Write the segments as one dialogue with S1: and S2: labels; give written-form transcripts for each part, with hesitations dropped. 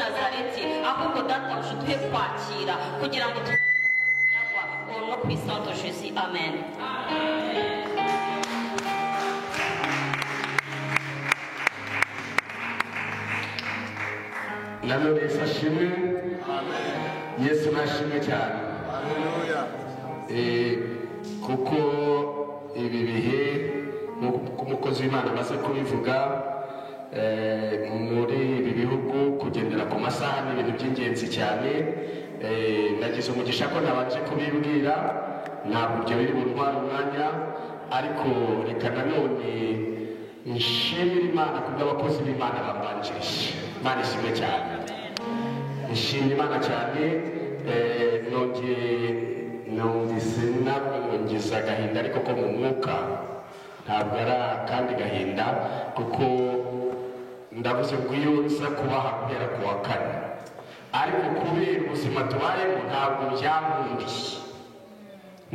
S1: Nazareti ahubwo data ushutuye kwakira kugira ngo tuyagwa no ku Santo Jésus. Amen.
S2: Nanone Yesu ashimwe. Yesu nashimwe cyane. Kuko ibi bihe nk'umukozi w'Imana amaze kubivuga muri ibi bihugu kugendera ku masaha ni ibintu by'ingenzi cyane. Nagize umugisha ko nabanje kubibwira, ntabwo ibyo biri buntwara umwanya, ariko reka nanone nshimira Imana kubw'abakozi b'Imana babanjirije. Imana ishimwe cyane. Nshimira Imana cyane. Numvise ntabwo ngize agahinda ariko ko mu mwuka ntabwo ari akandi gahinda, kuko ndavuze ngo iyo nza kubaha guhera ku wa kane, ariko kubera ubuzima tubayemo ntabwo byankundiye,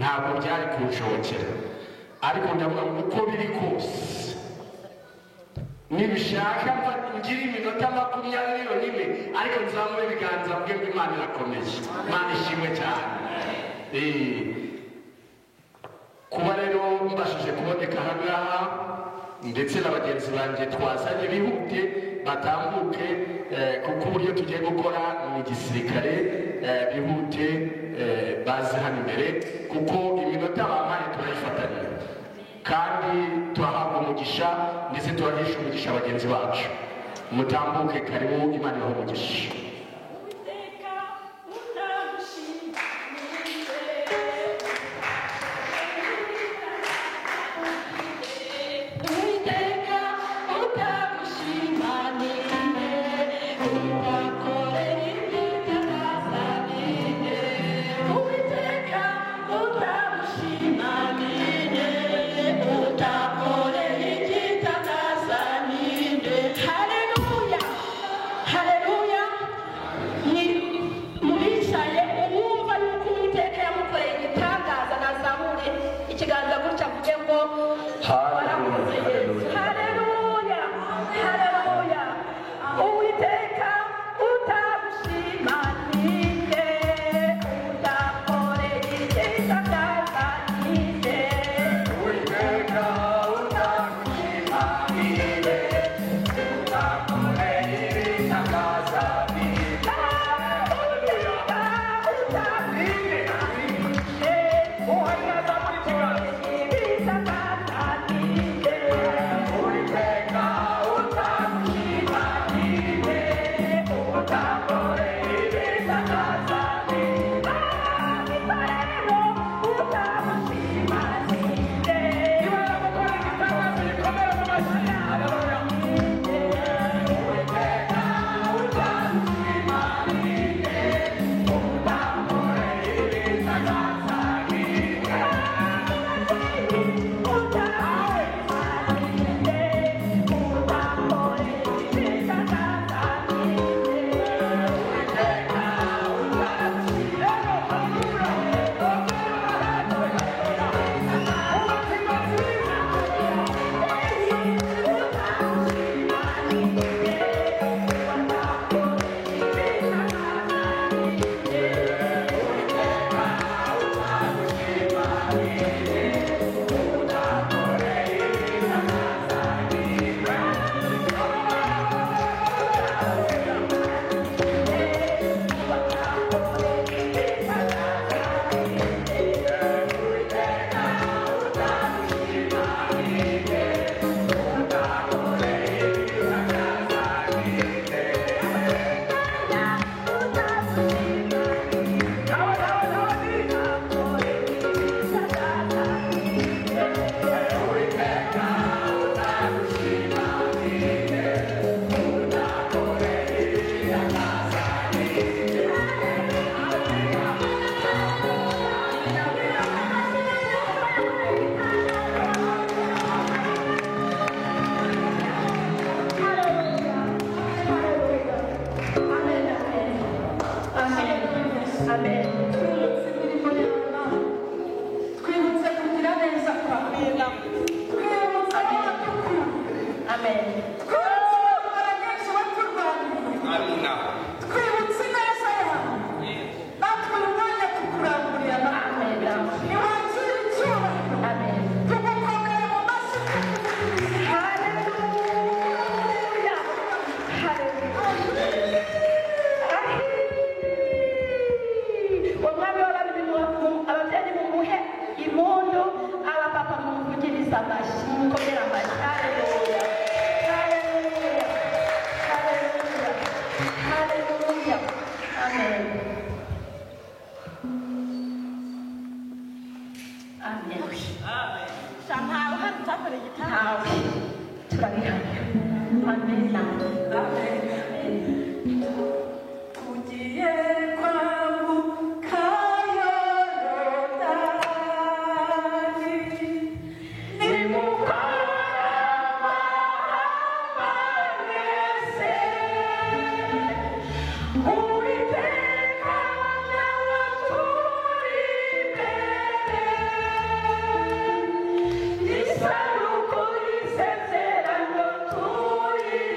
S2: ntabwo byari kunshobokera, ariko ndavuga ngo uko biri kose nibishaka ngira iminota 21 ariko nzamure ibiganza bwe ngo Imana irakomeye. Imana ishimwe cyane. Kuba rero mbashije kuboneka ahangaha ndetse na bagenzi banjye twazanye bihute batambuke, kuko uburyo tugiye gukora mu gisirikare bihute baze hano imbere, kuko iminota bampaye turayifatanya kandi turahabwa umugisha ndetse turahesha umugisha bagenzi bacu. Mutambuke, karibu. Imana ibahe umugisha.
S3: Haleluya. Amen. Amen. Amen.
S4: Somehow I have to tap it again.
S3: How? Turabihamya. Amen. Amen.
S4: Ugiye kwambuka Yorodani, nimukama amanese, Uwiteka nawe aturi imbere, isaruko y'isezerano turiheke.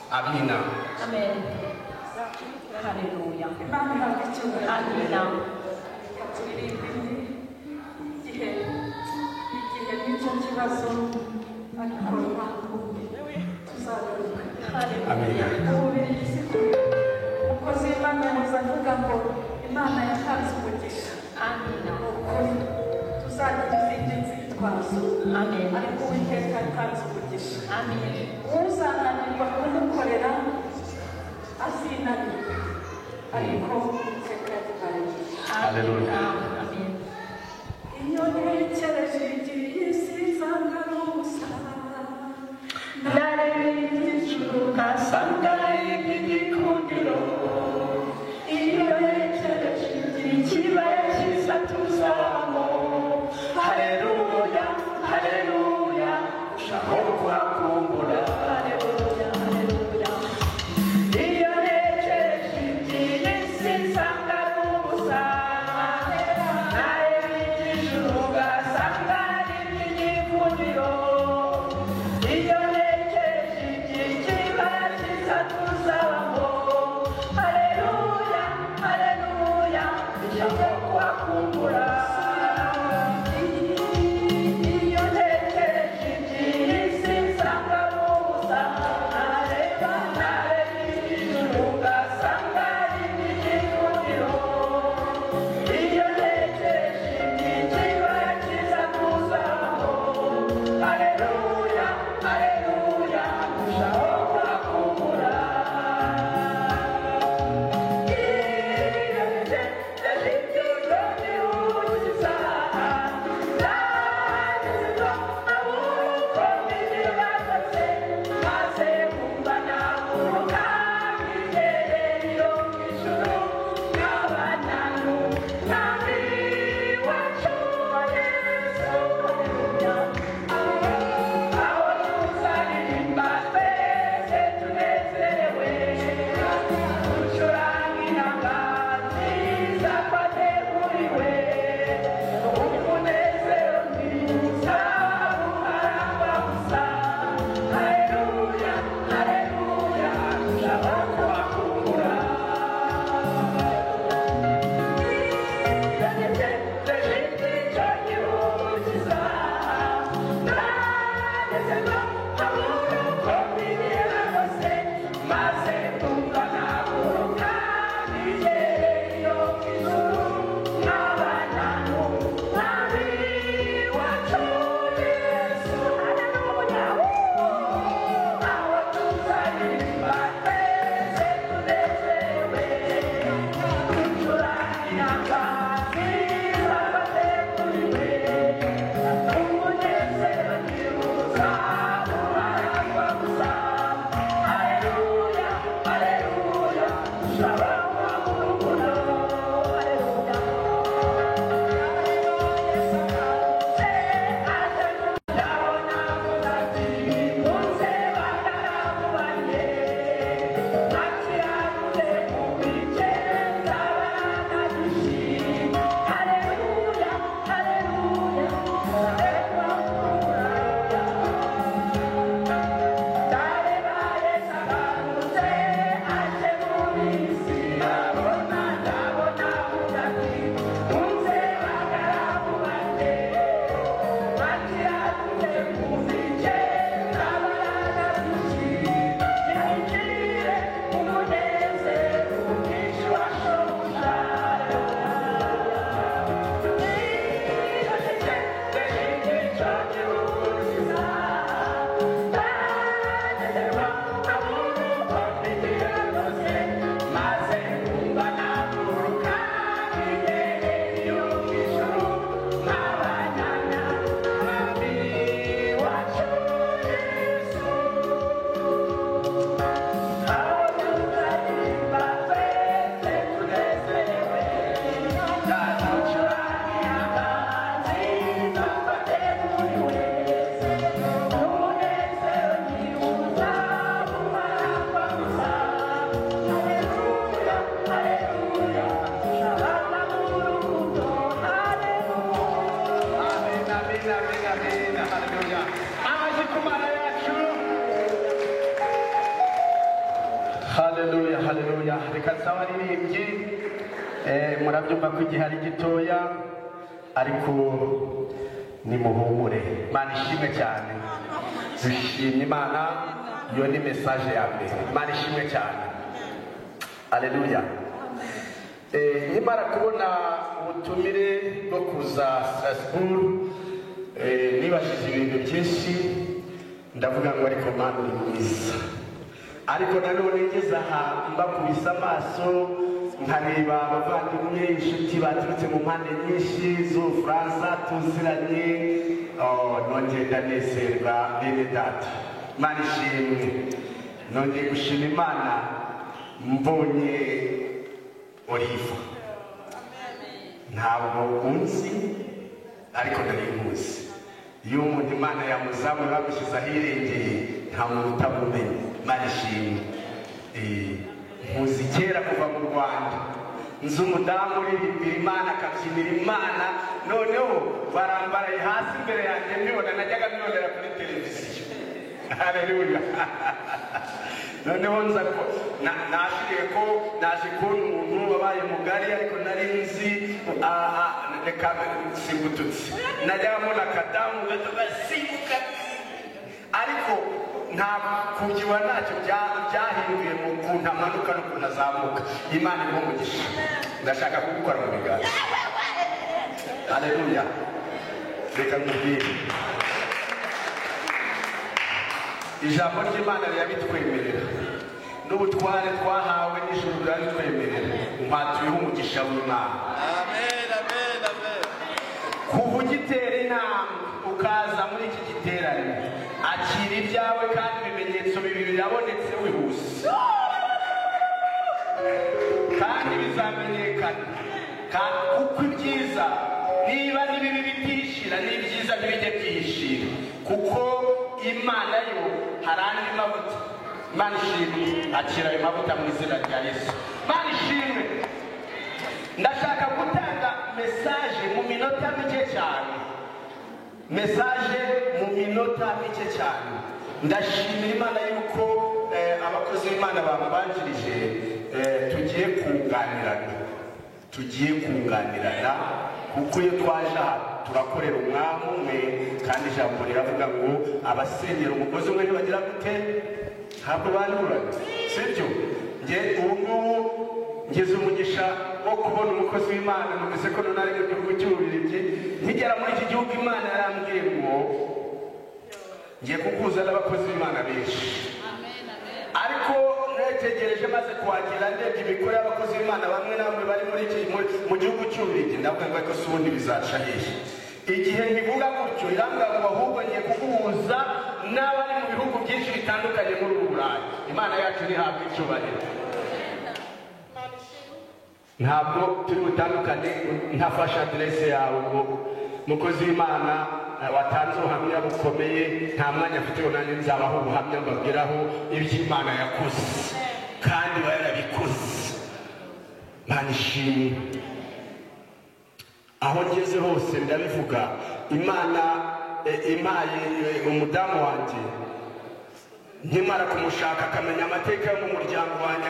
S3: Amen. Hallelujah.
S4: Imana ihabwa icyubahiro.
S3: Amina.
S4: Turirimba igihe n'icyo kibazo ariko ntabwo tuzagaruka.
S3: Haleluya.
S4: Umubiri si kure. Umukozi w'Imana yahoze avuga ngo Imana yatanze umugisha.
S3: Amina.
S4: Ni ukuri tuzagira izindi nzitwazo.
S3: Amen.
S4: Ariko Uwiteka yatanze umugisha.
S3: Amen.
S4: Uzananirwa kumukorera azinanirwa. Ariko Uwiteka yaduhaye.
S2: Haleluya.
S3: Amen.
S4: Iyo ntekereje igihe sinzangarusa nareba ijuru ngasanga igikundiro. Iyo ntekereje igihe ikibaya cyiza tuzabamo. Haleluya, haleluya,
S2: Ushaka kuhakumbura.
S4: haleluya, haleluya. Iyo ntekereje igihe sinzangarusa nareba ijuru ngasanga igikundiro. Iyo ntekereje igihe ikibaya cyiza tuzabamo. Haleluya, haleluya, ushaka kuhakumbura. Iyo ntekereje igihe sinzangarusa nareba ijuru ngasanga igikundiro. Iyo ntekereje igihe ikibaya cyiza tuzabamo. Haleluya, haleluya, ushaka kuhakumbura.
S2: Haleluya, haleluya. Reka nsaba abaririmbyi murabyumva ko igihe ari gitoya ariko nimuhumure. Imana ishimwe cyane, dushimye Imana. Iyo ni message ya mbere. Imana ishimwe cyane. Haleluya. Nimara kubona ubutumire bwo kuza Strasbourg, nibashije ibintu byinshi, ndavuga ngo ariko Mana uri mwiza. Ariko nanone ngeze aha mbakubise amaso nkareba abavandimwe inshuti baturutse mu mpande nyinshi z'Ubufaransa tuziranye, nongeye ndanezerwa bene data. Imana ishimwe. Nongeye gushima Imana mbonye Oliva. Ntabwo unzi ariko nari muzi. Iyo umuntu Imana yamuzamuye bamushyize ahirengeye nta muntu utamumenye. Imana ishimwe. Muzi kera kuva mu Rwanda, nzi umudamu uririmbira Imana akabyinira Imana, noneho barambaraye hasi imbere yanjye mbibona, najyaga mbibonera kuri televiziyo. Haleluya. Noneho nza ko nashiriye ko naje kubona umuntu wabaye mugari ariko nari nzi reka singututse. Najyaga mbona akadamu gato gasimbuka ariko nta kugiwa ntacyo byahinduye mu kuntu amanuka no kuntu azamuka. Imana iri umugisha. Ndashaka kubikora mu biganza. Haleluya. Reka nkubwire, ijambo ry'Imana rirabitwemerera, n'ubutware twahawe n'ijuru rirabitwemerera. Mpatuyeho umugisha w'Imana.
S5: Amen, amen, amen.
S2: Kuva ugitera intambwe ukaza muri iki giterane, akira ibyawe kandi ibimenyetso bibiri birabonetse wihuse, kandi bizamenyekana. Kuko ibyiza niba n'ibibi bitishira, n'ibyiza ntibijye byishira, kuko Imana yo hari andi mavuta. Imana ishimwe. Akira ayo mavuta mu izina rya Yesu. Imana ishimwe. Ndashaka gutanga message mu minota mike cyane. Message mu minota mike cyane. Ndashimira Imana yuko abakozi b'Imana bamubanjirije tugiye kunganirana kuko iyo twaje turakorera umwami umwe, kandi ijambo riravuga ngo abasenyera umugozi umwe ntibagira gute, ntabwo bandurana, sibyo? Ubu ngeze umugisha wo kubona umukozi w'Imana. Numvise ko nari mu gihugu cy'Ububiligi, nkigera muri iki gihugu Imana yarambwiye ngo ngiye kukuza n'abakozi b'Imana benshi. Ariko netegereje maze kuhagera ndebye imikorere y'abakozi b'Imana bamwe na bamwe bari mu gihugu cy'Ububiligi, ndavuga ngo ariko si ubundi bizaca hehe. Igihe nkivuga gutyo irambwira ngo ahubwo ngiye kuguhuza n'abari mu bihugu byinshi bitandukanye muri ubu Burayi. Imana yacu ntihabwe icyubahiro. Ntabwo turi butandukane. Ntafashe aderese yawe ngo mukozi w'Imana watanze ubuhamya bukomeye, nta mwanya afite ngo nanjye nzabaho ubuhamya mbabwiraho iby'Imana yakoze kandi yarabikoze. Imana ishimwe. Aho ngeze hose ndabivuga. Imana impaye umudamu wanjye, nkimara kumushaka akamenya amateka yo mu muryango wanjye,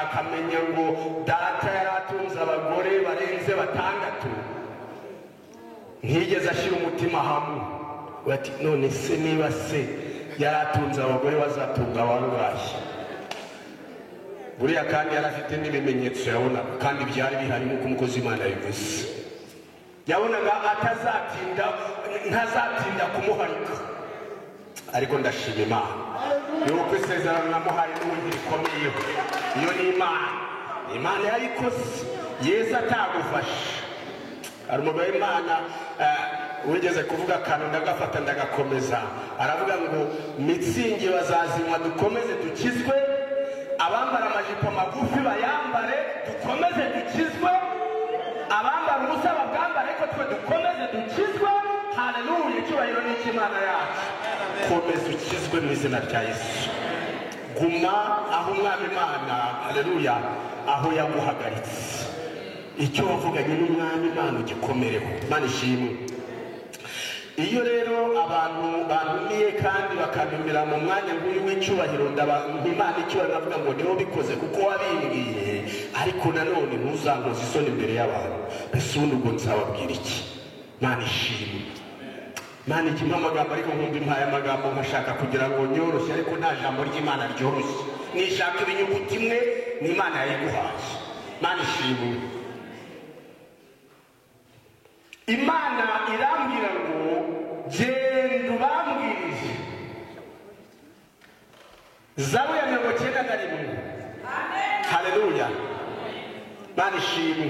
S2: akamenya ngo data yari atunze abagore barenze 6, ntiyigeze ashyira umutima hamwe. Bati none se niba se yari atunze abagore bazatunga abangahe? Buriya kandi yari afite n'ibimenyetso yabonaga, kandi byari bihari nk'uko umukozi w'Imana yabivuze. Yabonaga ntazatinda kumuharika. Ariko ndashima Imana yuko isezerano namuhaye n'ubundi rikomeye. Iyo ni Imana yayikoze. Yesu atagufashe. Hari umugabo w'Imana wigeze kuvuga akantu ndagafata ndagakomeza, aravuga ngo mitsingi bazazinywa dukomeze dukizwe, abambara amajipo magufi bayambare dukomeze dukizwe, abambara ubusa babwambare ariko twe dukomeze dukizwe. Haleluya. Icyubahiro ni icy'Imana yacu. Komeza ukizwe mu izina rya Yesu. Guma aho umwami Imana, haleluya, aho yaguhagaritse. Icyo wavuganye n'umwami Imana ugikomereho. Imana ishimwe. iyo rero abantu bantumiye kandi bakantumira mu mwanya nk'uyu w'icyubahiro Imana icyubahiro ndavuga ngo niho bikoze kuko wabimbwiye, ariko nanone ntuzankoze isoni imbere y'abantu. Ese ubundi ubwo nzababwira iki? Mana ishimwe. Mana ikimpa amagambo ariko nkumva impaye amagambo nkashaka kugira ngo nyoroshye, ariko nta jambo ry'Imana ryoroshye. Nishaka ibinyuguti imwe n'Imana yayiguhaye. Mana ishimwe. Imana irambwira ngo genda ubambwirize. Zaburi ya 91. Haleluya. Mana ishimwe.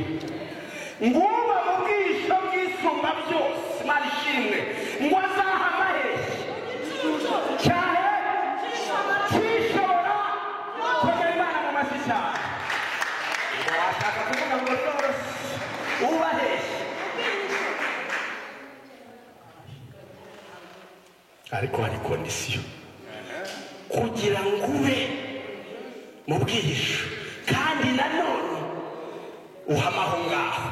S2: Nguba mu bwisho bw'isumba byose. Mana ishimwe. Ngo azahama hehe cyane kishobora kugera Imana mu mashyi cyane. Washaka kuvuga ngo rwose uba hehe, ariko hari kondisiyo kugira ngo ube mu bwihisho kandi nanone uhamaho ngaho.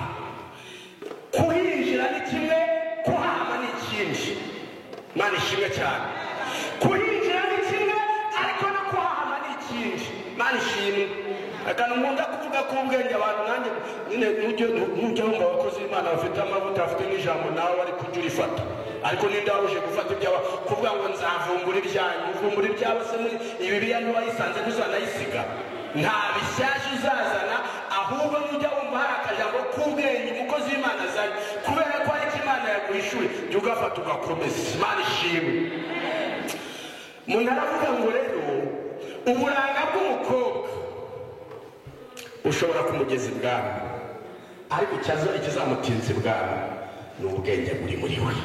S2: Kuhinjira ni kimwe, kuhama ni ikindi. Mana ishimwe cyane. Kuhinjira ni kimwe, ariko no kuhama ni ikindi. Mana ishimwe. Akantu nkunda kuvuga ko ubwenge abantu nanjye nyine nujya wumva abakozi b'Imana bafite amavuta bafite n'ijambo nawe ariko ujya urifata. Ariko ninde waruje gufata ibyaba kuvuga ngo nzavumbura ibyanyu, uvumbura ibyabo se muri Bibiliya ntiwayisanze ntuzanayisiga. Nta bishyashya uzazana, ahubwo nujya wumva hari akajambo k'ubwenge umukozi w'Imana azanye kubera ko ariko Imana yaguhishuye, jya ugafata ugakomeza. Imana ishimwe. Umuntu aravuga ngo rero uburanga bw'umukobwa ushobora kumugeza ibwami, ariko ikizamutinza ibwami ni ubwenge buri muri we.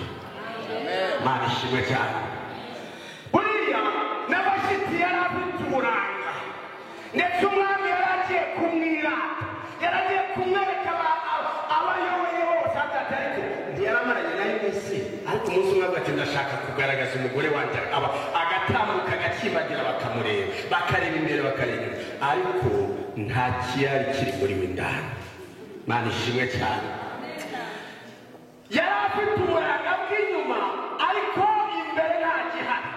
S2: Mana ishimwe cyane. Buriya n'abashyitsi yari afite uburanga, ndetse umwami yari agiye kumwirata, yari agiye kumwereka abayoboye bose atatariko ntiyaramaranye nayo iminsi, ariko umunsi umwe ati ndashaka kugaragaza umugore wanjye, agatambuka agakibagira bakamureba, bakareba imbere bakareba inyuma, ariko nta kiyari kiri muri we ndani. Mana ishimwe cyane. Yari afite uburanga bw'inyuma, ariko imbere nta gihari.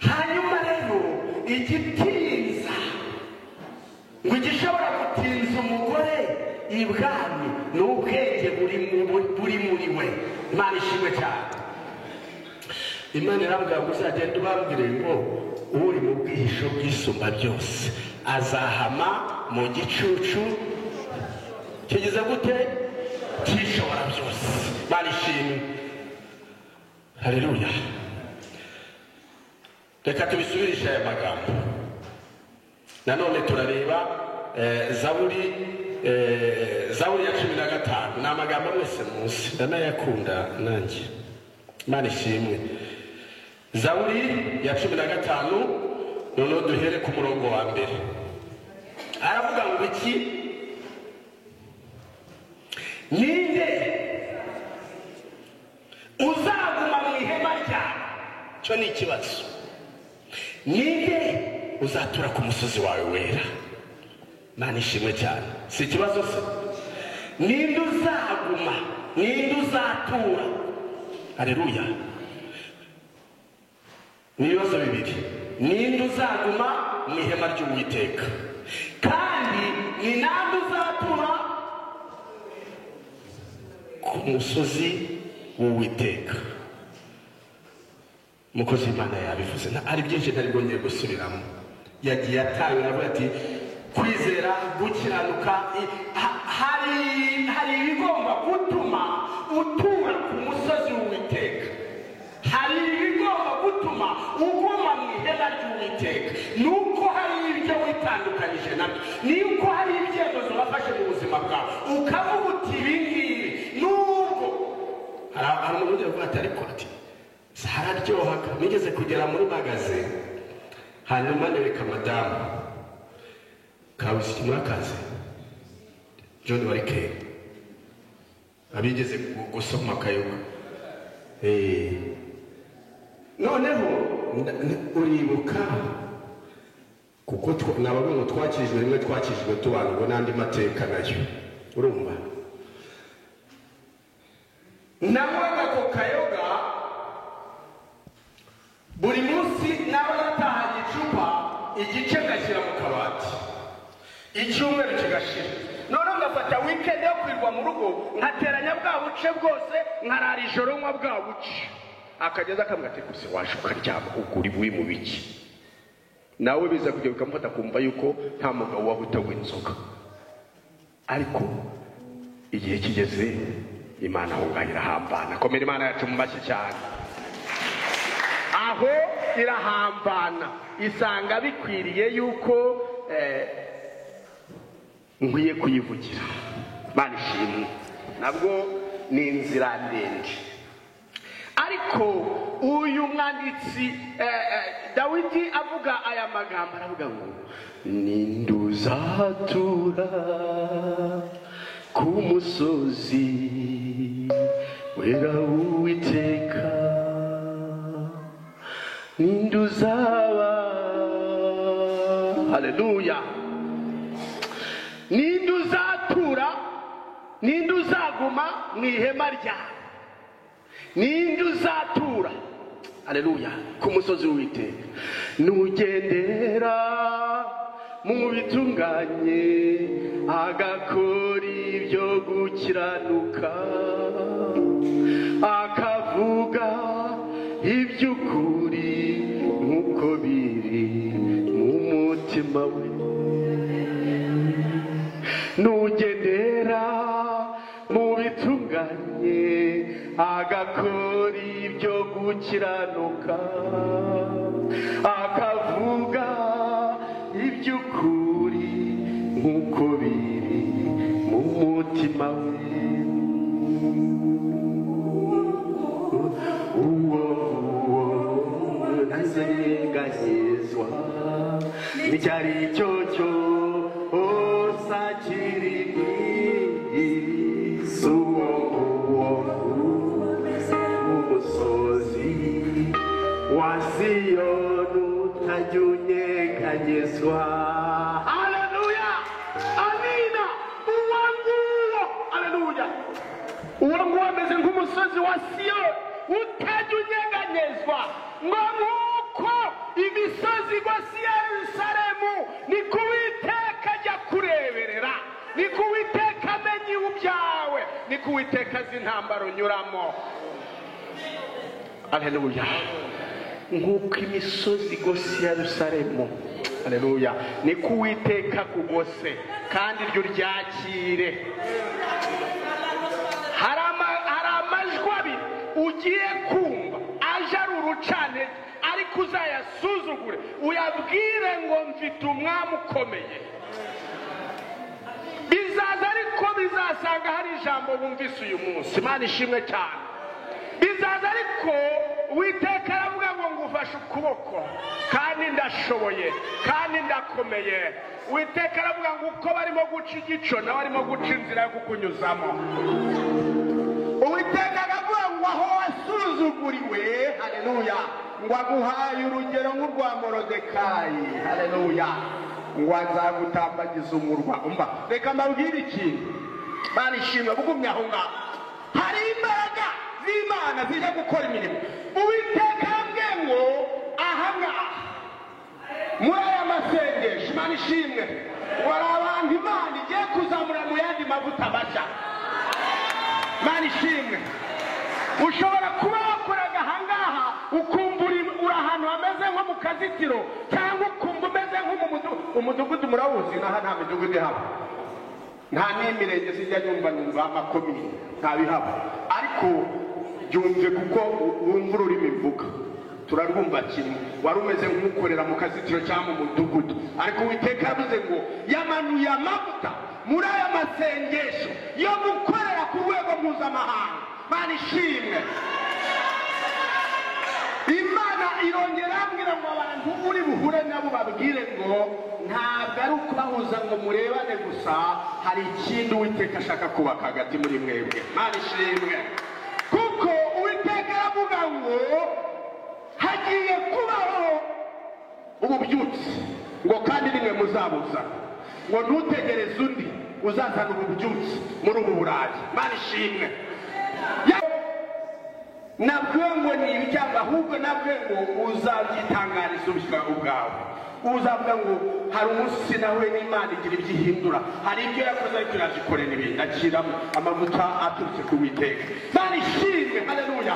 S2: Hanyuma rero igitinza ngo igishobora gutinza umugore ibwami ni ubwenge buri muri we. Imana ishimwe cyane. Imana irambwira ngo uzagenda ubambwire ngo uri mu bwihisho bw'isumba byose azahama mu gicucu kigeze gute kishobora byose. Imana ishimwe. Haleluya. Reka tubisubirishe aya magambo nanone. Turareba Zaburi ya 15. Ni amagambo mwese munsi ndanayakunda nanjye. Imana ishimwe. Zaburi ya 15, noneho duhere ku murongo wa mbere. Aravuga ngo iki? Ninde uzaguma mu ihema ryawe? Cyo ni ikibazo. Ninde uzatura ku musozi wawe wera? Mana ishimwe cyane. Si ikibazo se? Ninde uzaguma? Ninde uzatura? Haleluya. Ni ibibazo bibiri. Ninde uzaguma mu ihema ry'Uwiteka, kandi ni nande uzatura ku musozi w'Uwiteka? Umukozi w'Imana yabivuze, ari byinshi ntari bwongeye gusubiramo. Yagiye atanga avuga ati kwizera gukiranuka, hari ibigomba gutuma utura ku musozi w'Uwiteka, hari ibigomba gutuma uguma mu ihema ry'Uwiteka. Nuko hari ibyo witandukanyije nabyo, nuko hari ibyemezo wafashe mu buzima bwawe ukavuga uti ibi ngibi nubwo hari umuntu uvuga ati ariko ati hararyohaga. Nigeze kugera muri magaze, hanyuma nereka madamu Kabisi Murakazi John Warike abigeze gusoma akayoga. Noneho uribuka kuko nabavuga ngo twakijwe rimwe, twakijwe tubana ngo n'andi mateka nayo urumva. nanywaga ako kayoga buri munsi naba natahanye icupa igice ngashyira mu kabati icyumweru kigashira none ngafata weekend yo kwirwa mu rugo nkateranya bwa buce bwose nkarara ijoro nywa bwa buce akageza akamwate gusa waje ukaryama uguri buri mu biki nawe biza kujya bikamufata kumva yuko nta mugabo wabutawe inzoga ariko igihe kigeze Imana aho ngaho irahambana komera Imana yacu mu mashyi cyane aho irahambana isanga bikwiriye yuko nkwiye kuyivugira Imana ishimwe nabwo ni inzira ndende ariko uyu mwanditsi Dawidi avuga aya magambo aravuga ngo ninduzatura ku musozi wera Uwiteka ninduzaba haleluya ninduzatura ninduzaguma mu ihema ryawe ninduzatura haleluya ku musozi w'Uwiteka nugendera mu bitunganye agakora ibyo gukiranuka akavuga iby'ukuri nk'uko biri mu mutima we nugendera mu bitunganye agakora ibyo gukiranuka akavuga iby'ukuri nk'uko biri mu mutima we uwo ntazeganyezwa n'icyari cyo cyose akiri uwo umusozi wa Siyoni utajya unyeganyezwa haleluya amina uwo nguwo haleluya uwo nguwo ameze nk'umusozi wa Siyoni utajya unyeganyezwa ngo nk'uko imisozi igose i Yerusalemu niko Uwiteka ajya kureberera niko Uwiteka amenya ibyawe niko Uwiteka azi intambara unyuramo haleluya nk'uko imisozi igose i Yerusalemu haleluya niko Uwiteka kugose kandi iryo ryakire hari amajwi abiri ugiye kumva aje ari urucantege ariko uzayasuzugure uyabwire ngo mfite umwami ukomeye bizaza ariko bizasanga hari ijambo bumvise uyu munsi Imana ishimwe cyane bizaza ariko Uwiteka aravuga ngo ngufashe ukuboko kandi ndashoboye kandi ndakomeye Uwiteka aravuga ngo uko barimo guca igico nawe arimo guca inzira yo kukunyuzamo Uwiteka aravuga ngo aho wasuzuguriwe haleluya ngo aguhaye urugero nk'urwa Morodekayi haleluya ngo azagutambagiza umurwa umva reka mbabwire ikintu barishimye bugumye aho ngaho hari imbaraga z'Imana zijya gukora imirimo Uwiteka ambwe ngo ahangaha muri aya masengesho Imana ishimwe wari abantu Imana igiye kuzamura mu yandi mavuta mashya Imana ishimwe ushobora kuba wakoraga ahangaha ukumva uri ahantu hameze nko mu kazitiro cyangwa ukumva umeze nk'umudugudu murawuzi naha nta midugudu ihaba nta n'imirenge zijya numva amakomini nta bihaba ariko byumve kuko wumva ururimi mvuga turarwumva kimwe wari umeze nk'ukorera mu kazitiro cyangwa mu mudugudu ariko Uwiteka yavuze ngo yamanuye amavuta muri aya masengesho yo gukorera ku rwego mpuzamahanga Imana ishimwe Imana irongera ambwira ngo abantu uri buhure nabo babwire ngo ntabwo ari ukubahuza ngo murebane gusa hari ikindi Uwiteka ashaka kubaka hagati muri mwebwe Imana ishimwe kuko Uwiteka aravuga ngo hagiye kubaho ububyutse ngo kandi nimwe muzabuza ngo ntutegereze undi uzazana ububyutse muri ubu Burayi Imana ishimwe
S6: nabwo ngo ni ibi cyangwa ahubwo nabwo ngo uzabyitangariza ubwawe, uzavuga ngo hari umunsi nawe n'Imana igira ibyo ihindura, hari ibyo yakoze ariko yazikore n'ibindi, akiramo amavuta aturutse ku Uwiteka. Imana ishimwe, haleluya.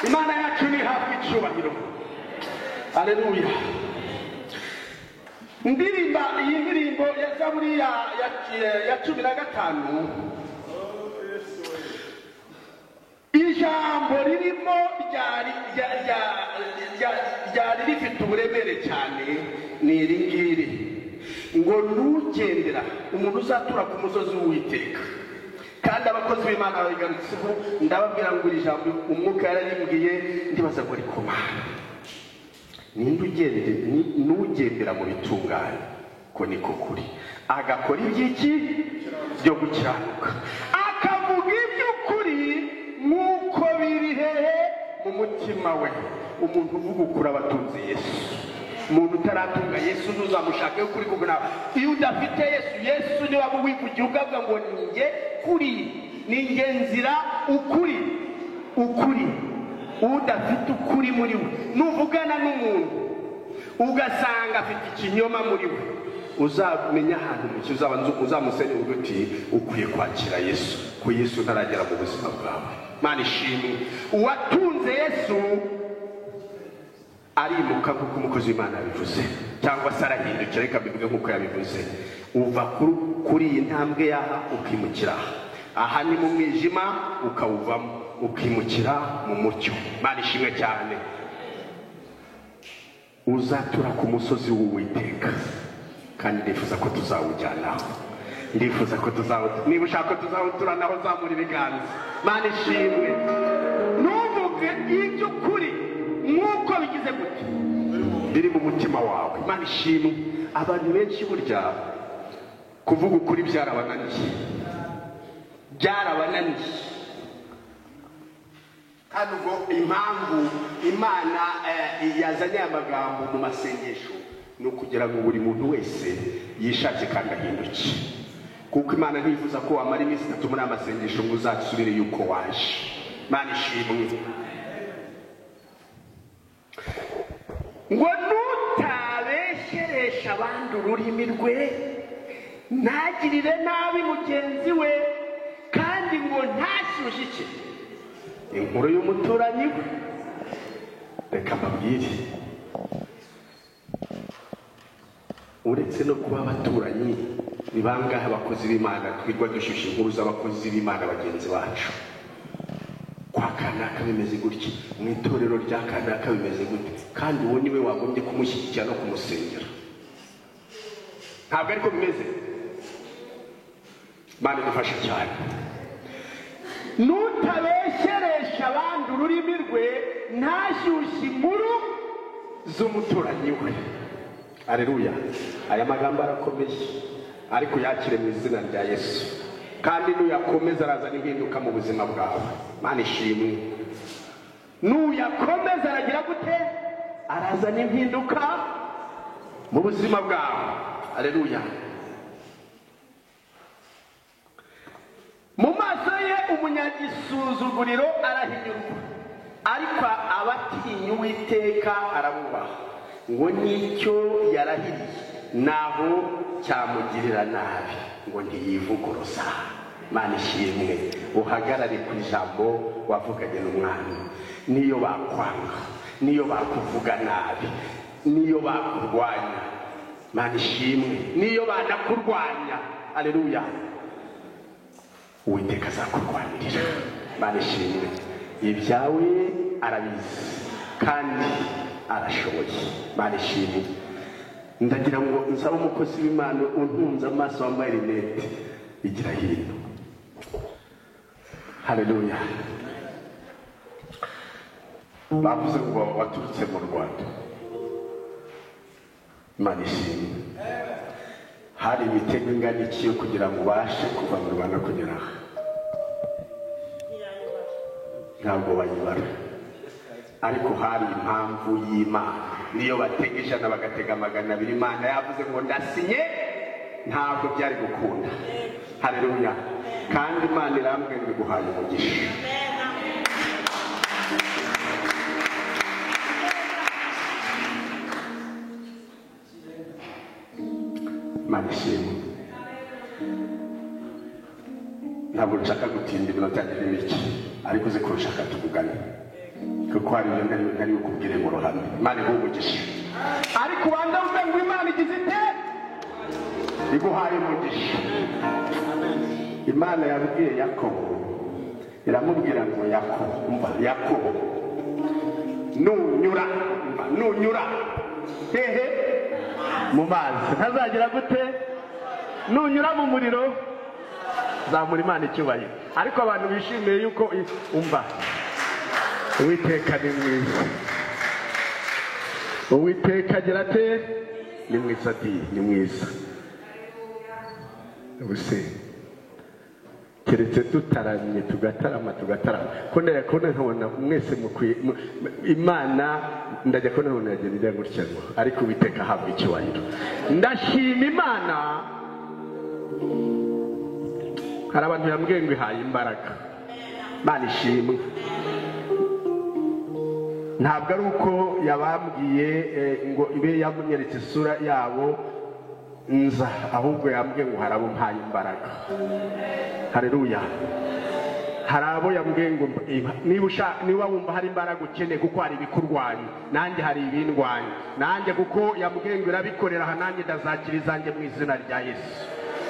S6: Imana yacu ni hafi icyubahiro, haleluya. Ndirimba iyi ndirimbo ya Zaburi ya 15, ijambo ririmo ryari rifite uburemere cyane, ni iri ngiri ngo nugendera umuntu uzatura ku musozi w'Uwiteka. Kandi abakozi b'Imana babigarutseho, ndababwira ngo iri jambo umwuka yararimbwiye, ndibaza ngo ariko Mana, nugendera mu bitunganye, ko niko kuri, agakora iby'iki byo gukiranuka, akavuga iby'ukuri nk'uko biri hehe mu mutima we. Umuntu uvuga ukuri aba atunze Yesu. Umuntu utaratunga Yesu ntuzamushake ukuri, kuko nawe iyo udafite Yesu niwe waba wivugira ukavuga ngo ninjye kuri, ninjye nzira, ukuri. Udafite ukuri muri we, nuvugana n'umuntu ugasanga afite ikinyoma muri we, uzamenya ahantu muki uzamusenya uti ukwiye kwakira Yesu, ko Yesu ntaragera mu buzima bwawe. Mana ishimwe. Uwatunze Yesu arimuka nk'uko umukozi w'Imana yabivuze, cyangwa se arahindukira, reka mbivuge nk'uko yabivuze. Uva kuri iyi ntambwe yaha ukimukira aha, ni mu mwijima ukawuvamo ukimukira mu mucyo. Mana ishimwe cyane. Uzatura ku musozi w'Uwiteka, kandi ndifuza ko tuzawujyanaho, ndifuza ko niba ushaka ko tuzawuturanaho, zamura ibiganza. Mana ishimwe. Nuvuge iby'ukuri nk'uko bigize gute biri mu mutima wawe. Mana ishimwe. Abantu benshi burya kuvuga ukuri byarabananiye, kandi ubwo impamvu Imana yazanye amagambo mu masengesho ni ukugira ngo buri muntu wese yishake kandi ahinduke, kuko Imana ntifuza ko wamara iminsi 3 muri amasengesho ngo uzasubire yuko waje. Mana ishimwe. Ngo nutabesheresha abandi ururimi rwe, ntagirire nabi mugenzi we, kandi ngo ntashyushike inkuru y'umuturanyi we. Reka mbabwire, uretse no kuba abaturanyi, ni bangahe abakozi b'Imana twirwa dushyushya inkuru z'abakozi b'Imana bagenzi bacu? Kwa kanaka bimeze gutya, mu itorero rya kanaka bimeze gutya, kandi uwo niwe wagombye kumushyigikira no kumusengera. Ntabwo ariko bimeze. Mana idufashe cyane. Nutabesheresha abandi ururimi rwe, ntashyushye inkuru z'umuturanyi we. Haleluya. Aya magambo arakomeye, ariko yakire mu izina rya Yesu, kandi nuyakomeza arazana impinduka mu buzima bwawe. Mana ishimwe. Nuyakomeza aragira gute? Arazana impinduka mu buzima bwawe. Haleluya. Mu maso ye umunyagisuzuguriro arahinyurwa, ariko abatinya Uwiteka arabubaha. Ngo nicyo yarahiriye naho cyamugirira nabi, ngo ntiyivugoroza. Mana ishimwe. Uhagarare ku ijambo wavuganye n'umwana. Niyo bakwanga, niyo bakuvuga nabi, niyo bakurwanya, Mana ishimwe, niyo banakurwanya, haleluya, Uwiteka azakurwanirira. Mana ishimwe. Ibyawe arabizi kandi arashoboye. Mana ishimwe. Ndagira ngo nsaba umukozi w'Imana untunze amaso wambaye rinete, igira hino. Haleluya. Bavuze ngo waturutse mu Rwanda. Mana ishimwe. Hari imitego ingana iki yo kugira ngo ubashe kuva mu Rwanda kugera aha? Ntabwo bayibara. Ariko hari impamvu y'Imana. Niyo batega 100 bagatega 200, Imana yavuze ngo ndasinye, ntabwo byari gukunda. Haleluya. Kandi Imana irambwe ngo guhaye umugisha. ntabwo nshaka gutinda iminota n'imike ariko uzi ko nshaka tuvugane kuko hari ibintu ntari bukubwire ngo ruhame Imana iha umugisha ariko ubanza uvuga ngo Imana igize ite iguhaye umugisha. Imana yabwiye Yakobo iramubwira ngo Yakobo umva Yakobo nunyura hehe mu mazi ntazagira gute nunyura mu muriro zamura Imana icyubahiro. Ariko abantu bishimiye yuko umva Uwiteka ni mwiza, Uwiteka agira ate ni mwiza ni mwiza. Ubuse keretse dutaramye tugatarama ko nkabona mwese mukwiye Imana ndajya ko none yagenera gutya ngo ariko Uwiteka ahabwa icyubahiro. Ndashima Imana. Hari abantu yambwiye ngo ihaye imbaraga, Imana ishimwe. Ntabwo ari uko yabambwiye ngo ibe yamunyeretse isura yabo nza, ahubwo yambwiye ngo harabo mpaye imbaraga. Haleluya. Hari abo yambwiye ngo niba wumva hari imbaraga ukeneye kuko hari ibikurwanya, nanjye hari ibindwanya, nanjye kuko yambwiye ngo irabikorera aha, nanjye ndazakira izanjye mu izina rya Yesu.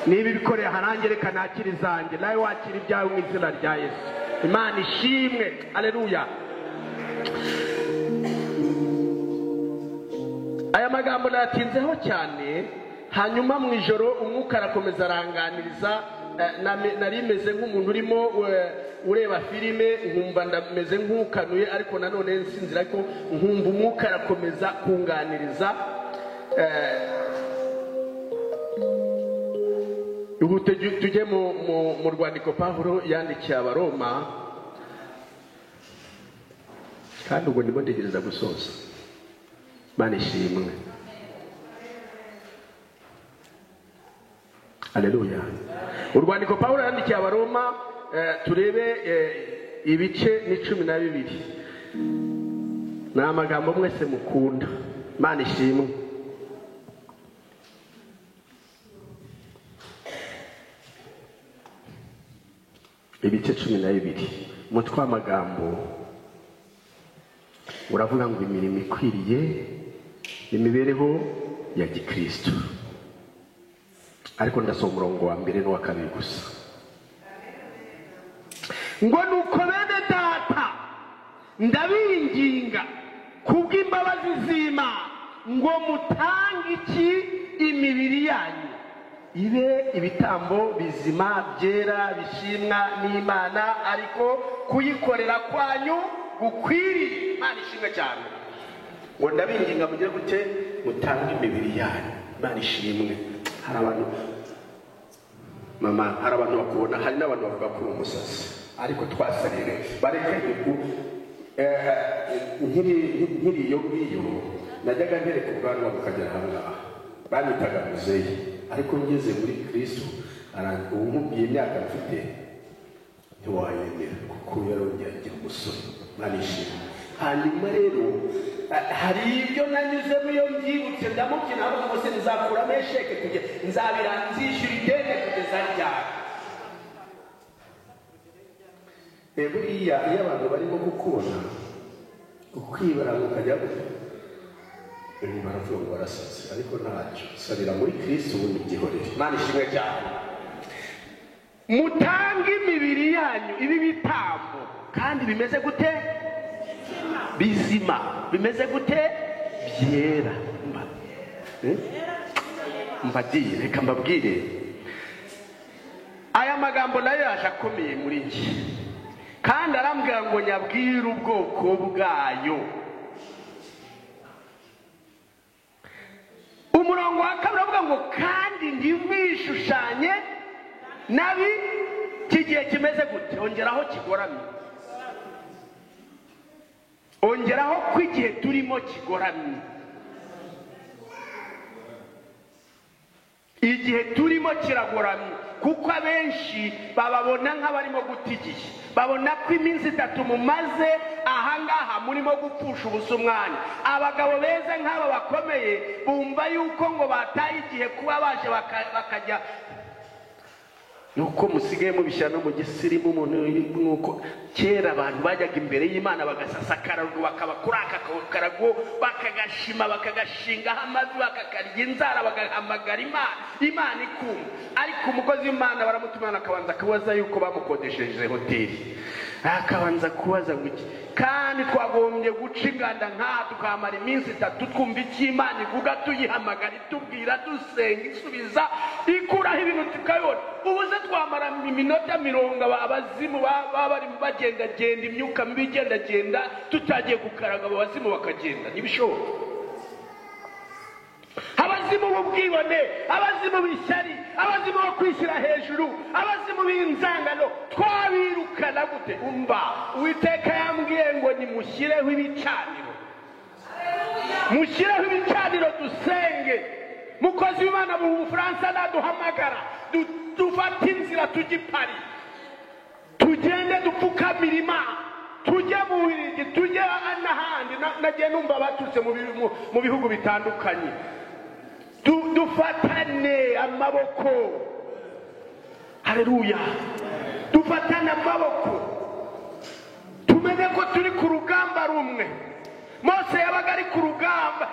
S6: Niba ibikoreye aha nanjye reka nakira izanjye, nawe wakira ibyawe mu izina rya Yesu. Imana ishimwe. Haleluya. Aya magambo natinzeho cyane. Hanyuma mu ijoro umwuka arakomeza aranganiriza, nari meze nk'umuntu urimo ureba filime, nkumva ndameze nk'ukanuye, ariko nanone nsinzira ko nkumva umwuka arakomeza kunganiriza. Ubu tujye mu rwandiko Pawulo yandikiye Abaroma, kandi ubwo ndimo ntegereza gusoza. Imana ishimwe. Haleluya. Urwandiko Pawulo yandikiye Abaroma, turebe ibice ni 12. Ni amagambo mwese mukunda. Imana ishimwe. Ibice 12 mutwa amagambo uravuga ngo imirimo ikwiriye imibereho ya Gikristo. Ariko ndasoma umurongo wa mbere n'uwa kabiri gusa. Ngo nuko bene data ndabinginga kubw'imbabazi z'Imana ngo mutange iki imibiri yanyu ibe ibitambo bizima byera bishimwa n'Imana, ariko kuyikorera kwanyu gukwiriye. Imana ishimwe cyane. Ngo ndabinginga mugire gute mutange imibiri yanyu. Imana ishimwe. Hari abantu mama, hari abantu bakubona, hari n'abantu bavuga ko umusazi, ariko twasarire bareke nkiri iyo ngiyo najyaga ntereka ubwanwa bukagera ahangaha, banyitaga muzeyi, ariko ngeze muri Kristo ubu nkubwiye imyaka mfite ntiwayemera kuko yarongera agira umusore. Imana ishimwe. Hanyuma rero hari ibyo nanyuzemo iyo mbyibutse ndamubwira aho rwose nzakuramo esheke kugeza nzishyura ideni kugeza ryari. Buriya iyo abantu barimo gukunda ukwibara ukajya baravuga ngo barasaze, ariko ntacyo, sabira muri Kristo ubundi byihorere. Imana ishimwe cyane. Mutange imibiri yanyu ibi bitambo kandi bimeze gute bizima, bimeze gute byera. Mbadiye reka mbabwire aya magambo nayo yaje akomeye muri njye, kandi arambwira ngo nyabwire ubwoko bwayo. Umurongo wa kabiri avuga ngo kandi ndimwishushanye nabi kigihe kimeze gute. Ongeraho kigoramye, ongeraho ko igihe turimo kigoramye. Igihe turimo kiragoramye kuko abenshi bababona nk'abarimo guta igihe, babona ko iminsi 3 mumaze ahangaha murimo gupfusha ubusa umwanya. Abagabo beza nk'aba bakomeye bumva yuko ngo bataye igihe kuba baje bakajya nuko musigaye mubishyira no mu gisirimu umuntu nuko kera abantu bajyaga imbere y'Imana bagasasa akarago bakaba kuri aka karago bakagashima bakagashingaho amavi bakakarya inzara bagahamagara Imana ikumva. Ariko umukozi w'Imana baramutumana akabanza kubaza yuko bamukodesheje hoteli, akabanza kubaza ngo iki kandi twagombye guca inganda tukamara iminsi 3 twumva iki Imana ivuga, tuyihamagara itubwira, dusenga isubiza ikuraho ibintu tukayona. Ubuze twamara iminota 40 abazimu bari bagendagenda, imyuka mibi igendagenda, tutagiye gukaraga abazimu bakagenda. Ntibishoboka. Abazimu b'ubwibone, abazimu b'ishyari, abazimu bo kwishyira hejuru, abazimu b'inzangano, twabirukana gute? Umva, Uwiteka yambwiye ngo nimushyireho ibicaniro, mushyireho ibicaniro dusenge. Mukozi w'Imana mu Bufaransa naduhamagara dufate inzira tujye i Paris, tugende dupfukamira Imana, tujye mu Bubiligi, tujye n'ahandi. Nagiye numva baturutse mu bihugu bitandukanye. Dufatane amaboko. Haleluya. Dufatane amaboko, tumenye ko turi ku rugamba rumwe. Mose yabaga ari ku rugamba,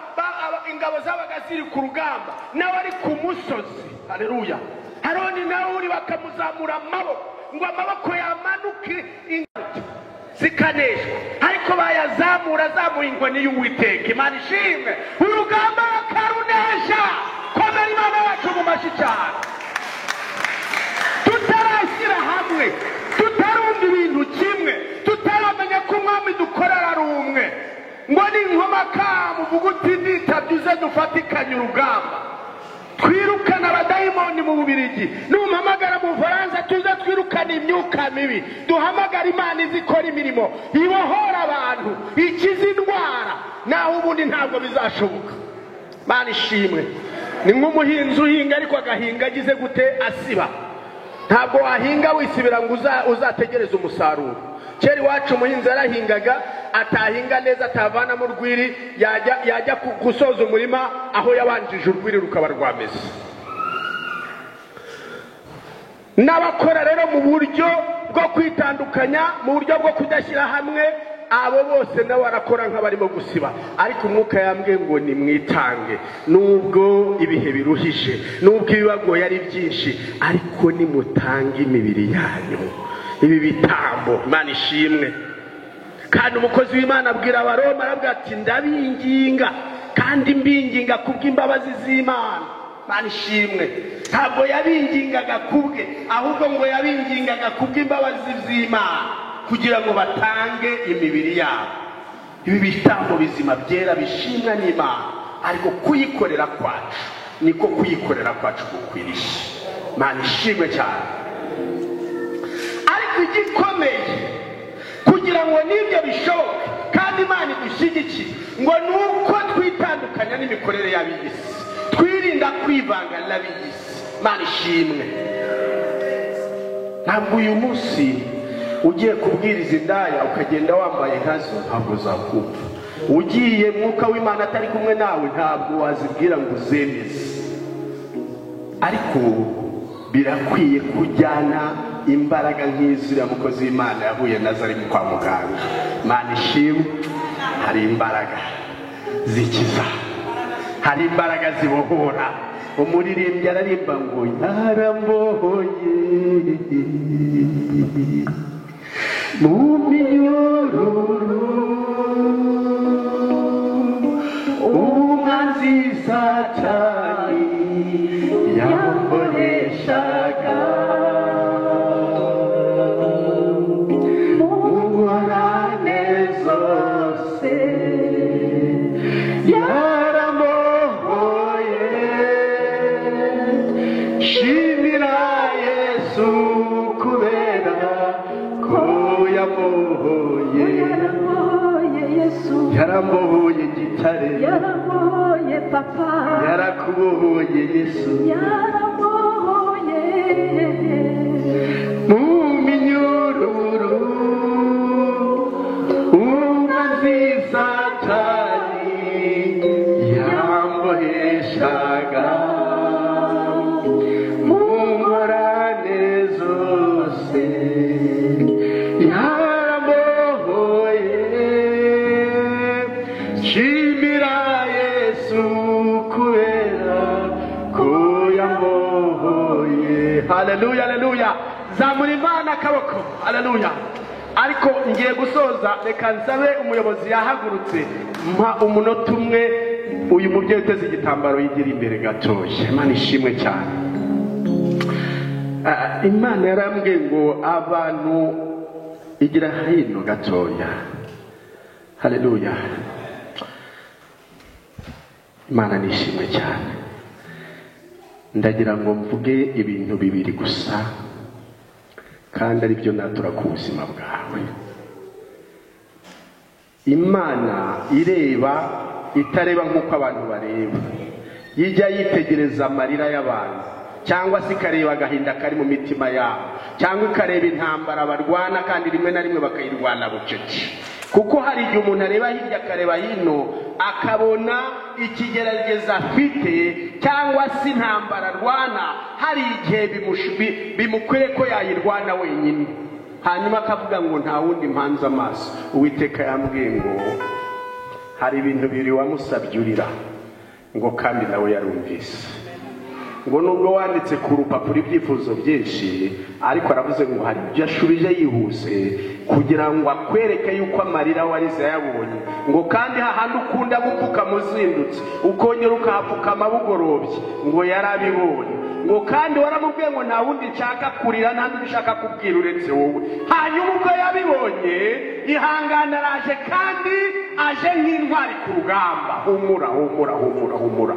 S6: ingabo zabaga ziri ku rugamba, nawe ari ku musozi. Haleluya. Aroni nawe uri bakamuzamura amaboko ngo amaboko yamanuke ingaruke zikaneshwa, ariko azamuye inkoni y'Uwiteka. Imana ishimwe. Urugamba bakarunesha. Komera Imana yacu mu mashyi cyane. Tutarashyira hamwe, tutarumva ibintu kimwe, tutaramenya ko umwami dukorera ari umwe, ngo ni inkomaka muvuga uti nditabyuze dufatikanye urugamba, twirukana abadayimoni mu Bubiligi, numpamagara mu Bufaransa tuze twirukana imyuka mibi, duhamagara Imana izikora imirimo, ibohora abantu, ikiza indwara, naho ubundi ntabwo bizashoboka. Imana ishimwe. Ni nk'umuhinzi uhinga ariko agahinga agize gute? Asiba. Ntabwo wahinga wisibira ngo uzategereze umusaruro. Kera iwacu umuhinzi yarahingaga, atahinga neza, atavana mu rwiri, yajya gusoza umurima aho yabanjije urwiri rukaba rwameze. N'abakora rero mu buryo bwo kwitandukanya, mu buryo bwo kudashyira hamwe, abo bose nabo barakora nk'abarimo gusiba. Ariko umwuka yambwiye ngo nimwitange, nubwo ibihe biruhije, nubwo ibibagoye ari byinshi, ariko nimutange imibiri yanyu ibi bitambo. Imana ishimwe. Kandi umukozi w'Imana abwira Abaroma, arabwira ati ndabinginga kandi mbinginga kubw'imbabazi z'Imana. Imana ishimwe. Ntabwo yabingingaga kubwe, ahubwo ngo yabingingaga kubw'imbabazi z'Imana, kugira ngo batange imibiri yabo ibi bitambo bizima byera bishimwa n'Imana. Ariko kuyikorera kwacu niko kuyikorera kwacu gukwiriye. Imana ishimwe cyane. Ariko igikomeye kugira ngo n'ibyo bishoboke kandi Imana idushyigikire, ngo nuko twitandukanya n'imikorere y'ab'isi, twirinda kwivanga n'ab'isi. Imana ishimwe. Ntabwo uyu munsi ugiye kubwiriza indaya ukagenda wambaye nkazo, ntabwo uzakumva. Ugiye mwuka w'Imana atari kumwe nawe, ntabwo wazibwira ngo uzemeze. Ariko birakwiye kujyana imbaraga nk'izuriya mukozi w'Imana yahuye nazo ari kwa muganga. Imana ishimwe. Hari imbaraga zikiza, hari imbaraga zibohora. Umuririmbyi ararimba ngo yarambohoye mu minyururu, umwanzi Satani yamboheshaga, mu ngorane zose yarambohoye. Shimira Yesu kubera ko yarambohoye. Yarambohoye gitare,
S3: Yaramoye papa,
S6: yarakubohoye Yesu,
S3: yaramoye
S6: mu minyururu, umwanzi Satani yamboheshaga, mu ngorane zose byose yarambohoye shimira Yesu kubera ko yambohoye. Haleluya, haleluya. Zamura Imana akaboko. Haleluya. Ariko ngiye gusoza, reka nsabe umuyobozi yahagurutse mpa umunota umwe uyu mubyeyi uteze igitambaro yigira imbere gatoya. Imana ishimwe cyane. Imana yarambwiye ngo abantu igira hino gatoya. Haleluya. Imana nishimwe cyane. Ndagira ngo mvuge ibintu bibiri gusa kandi ari byo natura ku buzima bwawe. Imana ireba itareba nk'uko abantu bareba, yijya yitegereza amarira y'abantu, cyangwa se ikareba agahinda kari mu mitima yabo, cyangwa ikareba intambara barwana kandi rimwe na rimwe bakayirwana bucece. Kuko hari igihe umuntu areba hirya akareba hino akabona ikigerageza afite cyangwa se intambara arwana, hari igihe bimukwiriye ko yayirwana wenyine, hanyuma akavuga ngo nta wundi mpanze amaso. Uwiteka yambwiye ngo hari ibintu bibiri wamusabye urira ngo kandi nawe yarumvise. Ngo nubwo wanditse ku rupapuro ibyifuzo byinshi, ariko aravuze ngo hari ibyo ashubije yihuse kugira ngo akwereke yuko amarira warize yabonye. Ngo kandi hahandi ukunda gupfuka muzindutse ukongera ukahapfukama bugorobye, ngo yarabibonye. Ngo kandi waramubwiye ngo nta wundi nshaka kurira, nta wundi nshaka kubwira uretse wowe. Hanyuma ubwo yabibonye, ihangana araje kandi aje nk'intwari ku rugamba. Humura, humura, humura, humura.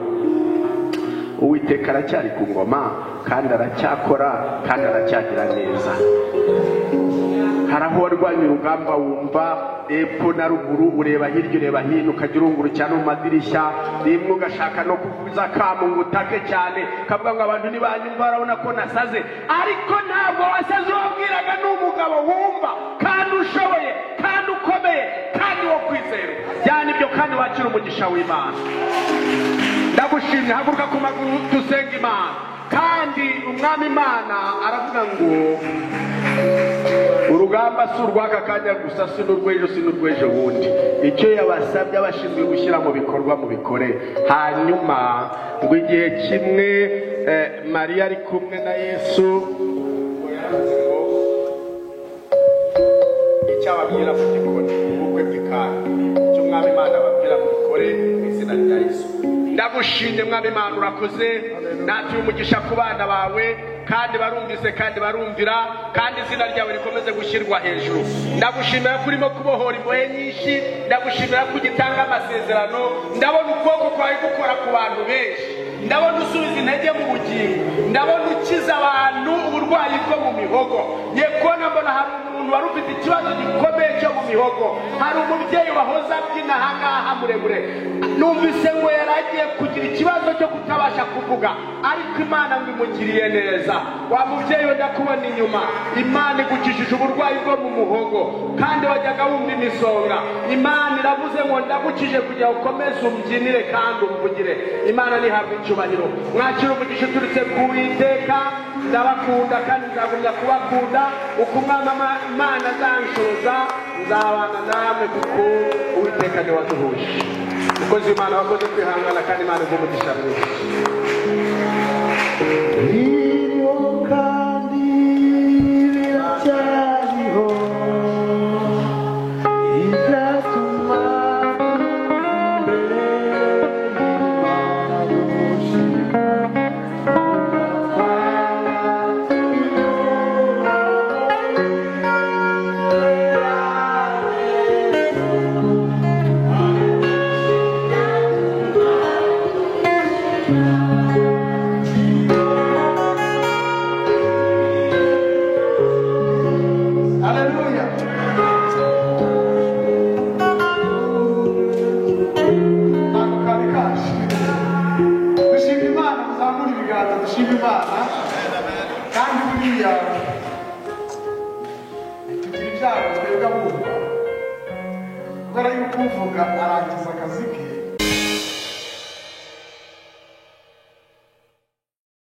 S6: Uwiteka aracyari ku ngoma kandi aracyakora kandi aracyagira neza. Hari aho warwanya urugamba wumva epfo na ruguru, ureba hirya ureba hino, ukagira urungurukira no mu madirishya, rimwe ugashaka no kuvuza akamu ngo utake cyane, kavuga ngo abantu ntibanyumva barabona ko nasaze. Ariko ntabwo wasaze, wabwiraga n'umugabo wumva kandi ushoboye kandi ukomeye kandi wo kwizera. Byane ibyo kandi wakira umugisha w'Imana. Ndagushimye, haguruka ku maguru dusenga Imana. Kandi umwami Imana aravuga ngo urugamba si urw'aka kanya gusa, si n'urw'ejo, si n'urw'ejo bundi. Icyo yabasabye abashinzwe gushyira mu bikorwa mu bikore. Hanyuma ngo igihe kimwe Mariya ari kumwe na Yesu, icyo ababwira mu gikoni ubukwe bw'ikandi, icyo umwami Imana ababwira mu bikore mu izina rya Yesu. Ndagushimye mwami Imana, urakoze. Natuye umugisha ku bana bawe kandi barumvise kandi barumvira, kandi izina ryawe rikomeze gushyirwa hejuru. Ndagushimira ko urimo kubohora imbohe nyinshi, ndagushimira ko ugitanga amasezerano. Ndabona ukuboko kwawe gukora ku bantu benshi, ndabona usubiza intege mu bugingo, ndabona ukiza abantu uburwayi bwo mu mihogo. Ngiye kubona mbona hari umuntu wari ufite ikibazo gikomeye cyo mu mihogo, hari umubyeyi wahoze abyina ahangaha muremure, numvise ngo yaragiye kugira ikibazo cyo kutabasha kuvuga, ariko Imana ngo imugiriye neza. Wa mubyeyi we ndakubona inyuma, Imana igukijije uburwayi bwo mu muhogo kandi wajyaga wumva imisonga. Imana iravuze ngo ndagukije kugira ukomeze umbyinire kandi umvugire. Imana nihabwe icyubahiro. Mwakira umugisha uturutse ku Uwiteka. Ndabakunda kandi nzagumya kubakunda. Uko umwami Imana azanshoza nzabana namwe, kuko Uwiteka niwe waduhuje. Mukozi Imana wakoze kwihangana kandi Imana iguhe umugisha mwinshi. Biriho kandi biracyariho ibyatuma mbere kandi buriya tugira ibyago twebwe abumva, kubera yuko uvuga arangiza akazi ke